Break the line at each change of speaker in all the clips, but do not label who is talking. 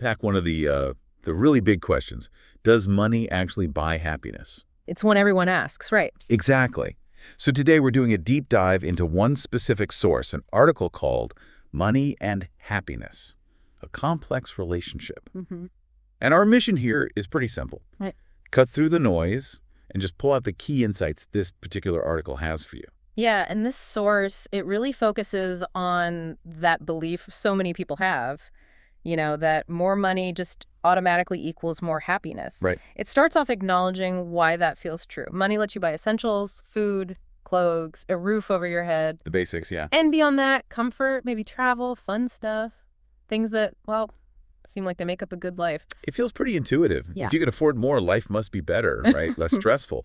unpack one of the really big questions. Does money actually buy happiness?
It's one everyone asks, right?
Exactly. So today we're doing a deep dive into one specific source, an article called Money and Happiness, a complex relationship. And our mission here is pretty simple.
Right.
Cut through the noise and just pull out the key insights this particular article has for you.
Yeah, and this source, it really focuses on that belief so many people have, that more money just automatically equals more happiness.
Right.
It starts off acknowledging why that feels true. Money lets you buy essentials, food, clothes, a roof over your head.
The basics, yeah.
And beyond that, comfort, maybe travel, fun stuff, things that, well, seem like they make up a good life.
It feels pretty intuitive.
Yeah.
If you can afford more, life must be better, right? Less stressful.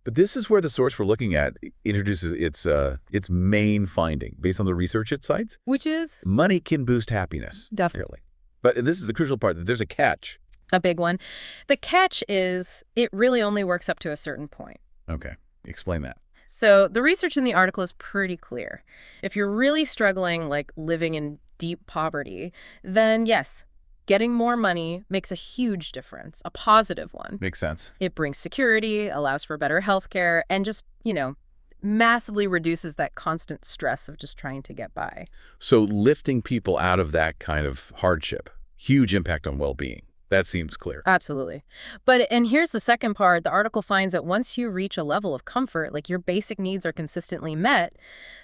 But this is where the source we're looking at introduces its main finding based on the research it cites.
Which is?
Money can boost happiness.
Definitely.
But this is the crucial part, that there's a catch.
A big one. The catch is it really only works up to a certain point.
Okay. Explain that.
So the research in the article is pretty clear. If you're really struggling, like living in deep poverty, then yes, getting more money makes a huge difference, a positive one.
Makes sense.
It brings security, allows for better health care, and just, massively reduces that constant stress of just trying to get by.
So lifting people out of that kind of hardship, huge impact on well-being. That seems clear.
Absolutely. And here's the second part. The article finds that once you reach a level of comfort, like your basic needs are consistently met,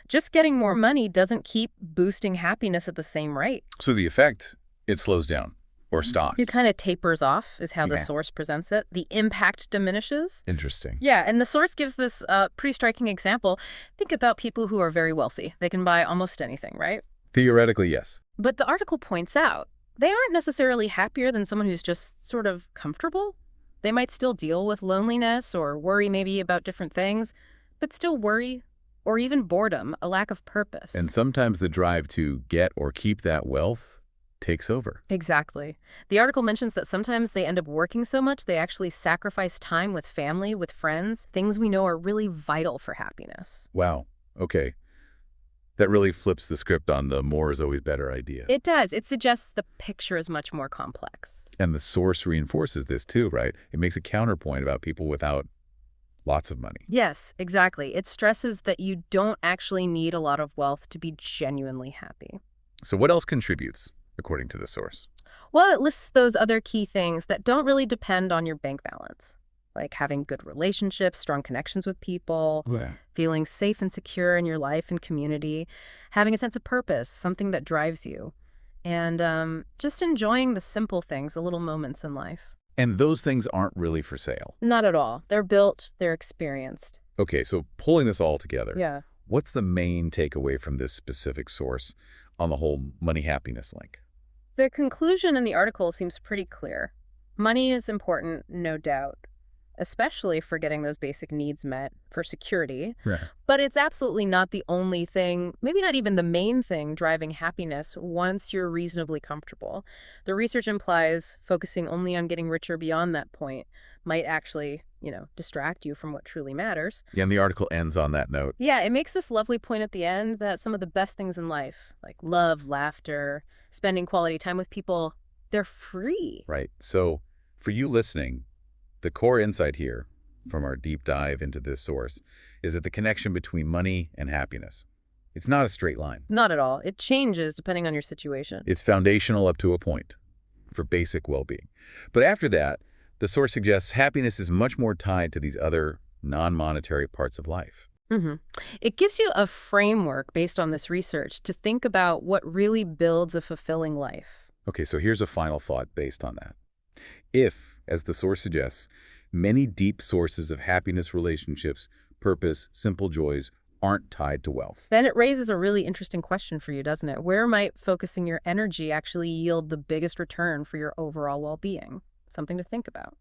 just getting more money doesn't keep boosting happiness at the same rate.
So the effect, it slows down or stops.
It kind of tapers off is how the
Yeah.
source presents it. The impact diminishes.
Interesting.
Yeah, and the source gives this pretty striking example. Think about people who are very wealthy. They can buy almost anything, right?
Theoretically, yes.
But the article points out they aren't necessarily happier than someone who's just sort of comfortable. They might still deal with loneliness or worry maybe about different things, but still worry or even boredom, a lack of purpose.
And sometimes the drive to get or keep that wealth takes over.
Exactly. The article mentions that sometimes they end up working so much they actually sacrifice time with family, with friends, things we know are really vital for happiness.
Wow. Okay. That really flips the script on the more is always better idea.
It does. It suggests the picture is much more complex.
And the source reinforces this too, right? It makes a counterpoint about people without lots of money.
Yes, exactly. It stresses that you don't actually need a lot of wealth to be genuinely happy.
So what else contributes, according to the source?
Well, it lists those other key things that don't really depend on your bank balance, like having good relationships, strong connections with people, feeling safe and secure in your life and community, having a sense of purpose, something that drives you, and just enjoying the simple things, the little moments in life.
And those things aren't really for sale.
Not at all. They're built, they're experienced.
Okay, so pulling this all together,
Yeah.
what's the main takeaway from this specific source on the whole money-happiness link?
The conclusion in the article seems pretty clear. Money is important, no doubt, especially for getting those basic needs met, for security.
Right.
But it's absolutely not the only thing, maybe not even the main thing driving happiness once you're reasonably comfortable. The research implies focusing only on getting richer beyond that point might actually, distract you from what truly matters.
Yeah, and the article ends on that note.
Yeah, it makes this lovely point at the end that some of the best things in life, like love, laughter, spending quality time with people, they're free.
Right. So for you listening, the core insight here from our deep dive into this source is that the connection between money and happiness, it's not a straight line.
Not at all. It changes depending on your situation.
It's foundational up to a point for basic well-being. But after that, the source suggests happiness is much more tied to these other non-monetary parts of life.
It gives you a framework based on this research to think about what really builds a fulfilling life.
Okay, so here's a final thought based on that. If, as the source suggests, many deep sources of happiness, relationships, purpose, simple joys aren't tied to wealth,
Then it raises a really interesting question for you, doesn't it? Where might focusing your energy actually yield the biggest return for your overall well-being? Something to think about.